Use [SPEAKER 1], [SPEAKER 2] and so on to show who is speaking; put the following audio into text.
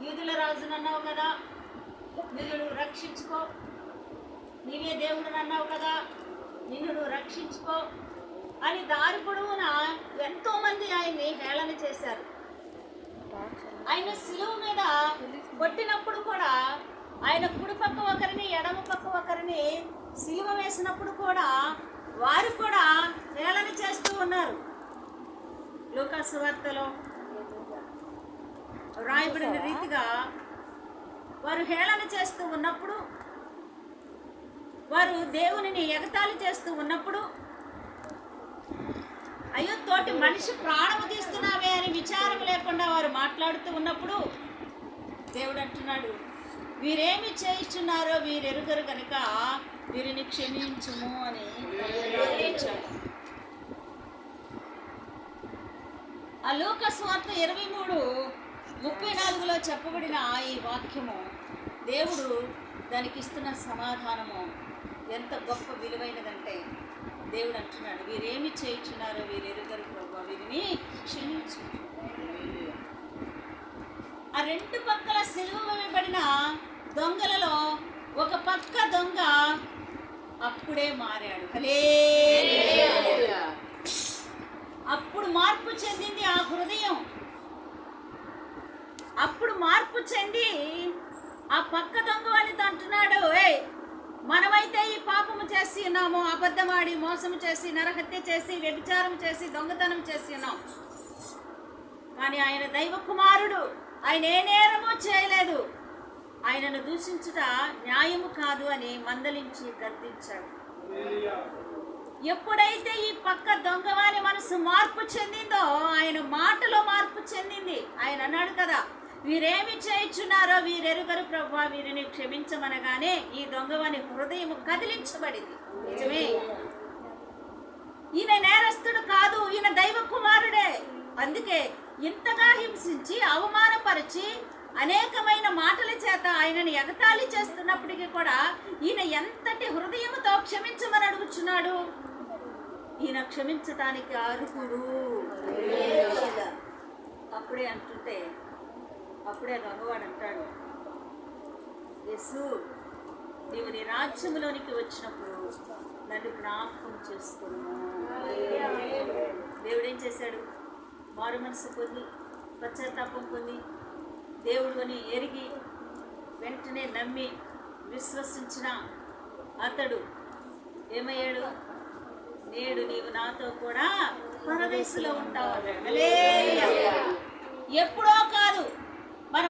[SPEAKER 1] యూదుల రాజును అన్నావు కదా, నిన్ను నువ్వు రక్షించుకో, నీవే దేవుడు అన్నావు కదా, నిన్ను నువ్వు రక్షించుకో అని దారి పొడవున ఎంతోమంది ఆయన్ని హేళన చేశారు. ఆయన శిలువ మీద కొట్టినప్పుడు కూడా, ఆయన కుడి పక్క ఒకరిని ఎడమ పక్క ఒకరిని శిలువ వేసినప్పుడు కూడా వారు కూడా హేళన చేస్తూ ఉన్నారు. లూకా సువార్తలో రాయబడిన రీతిగా వారు హేళన చేస్తూ ఉన్నప్పుడు, వారు దేవునిని ఎగతాళి చేస్తూ ఉన్నప్పుడు, అయ్యో తోటి మనిషి ప్రాణము తీస్తున్నావే అని విచారం లేకుండా వారు మాట్లాడుతూ ఉన్నప్పుడు దేవుడు అంటున్నాడు, వీరేమి చేయిస్తున్నారో వీరెరుగరు కనుక వీరిని క్షమించుము అని ప్రార్థించాడు. ఆ లూకా సువార్త 23:34లో చెప్పబడిన ఈ వాక్యము, దేవుడు దానికి ఇస్తున్న సమాధానము ఎంత గొప్ప విలువైనదంటే, దేవుడు అంటున్నాడు, వీరేమి చేయించున్నారో వీరెరుగరు ప్రభువా, వీరిని క్షమించు. ఆ రెండు పక్కల సిలువ వేయబడిన దొంగలలో ఒక పక్క దొంగ అప్పుడే మారాడు. హల్లెలూయా. అప్పుడు మార్పు చెందింది ఆ హృదయం. అప్పుడు మార్పు చెంది ఆ పక్క దొంగ వాడితో అంటున్నాడు, మనమైతే ఈ పాపము చేసి ఉన్నాము, అబద్ధమాడి మోసము చేసి నరహత్య చేసి వ్యభిచారం చేసి దొంగతనం చేసి ఉన్నాం, కానీ ఆయన దైవ కుమారుడు, ఆయన ఏ నేరము చేయలేదు, ఆయనను దూషించుట న్యాయము కాదు అని మందలించి గద్దించాడు. ఎప్పుడైతే ఈ పక్క దొంగవాని మనసు మార్పు చెందిందో, ఆయన మాటలో మార్పు చెందింది. ఆయన అన్నాడు కదా, వీరేమి చేయించున్నారో వీరెరుగరు ప్రభువా, వీరిని క్షమించమనగానే ఈ దొంగవాని హృదయం కదిలించబడింది. నిజమే, ఈయన నేరస్తుడు కాదు, ఈయన దైవ కుమారుడే. అందుకే ఇంతగా హింసించి అవమానపరిచి అనేకమైన మాటల చేత ఆయనని ఎగతాళి చేస్తున్నప్పటికీ కూడా ఈయన ఎంతటి హృదయంతో క్షమించమని అడుగుచున్నాడు. ఈయన క్షమించటానికి అర్హుడు. అప్పుడే అంటుంటే, అప్పుడే దొంగవాడు అంటాడు, యేసు, నీవు నీ రాజ్యంలోనికి వచ్చినప్పుడు నన్ను జ్ఞాపకం చేసుకున్నాను. దేవుడు ఏం చేశాడు? మారు మనసు పొంది పశ్చాత్తాపం పొంది దేవుడు అని ఎరిగి వెంటనే నమ్మి విశ్వసించిన అతడు ఏమయ్యాడు? నేడు నీవు నాతో కూడా పరదేశంలో ఉంటావు. హల్లెలూయా. ఎప్పుడో కాదు,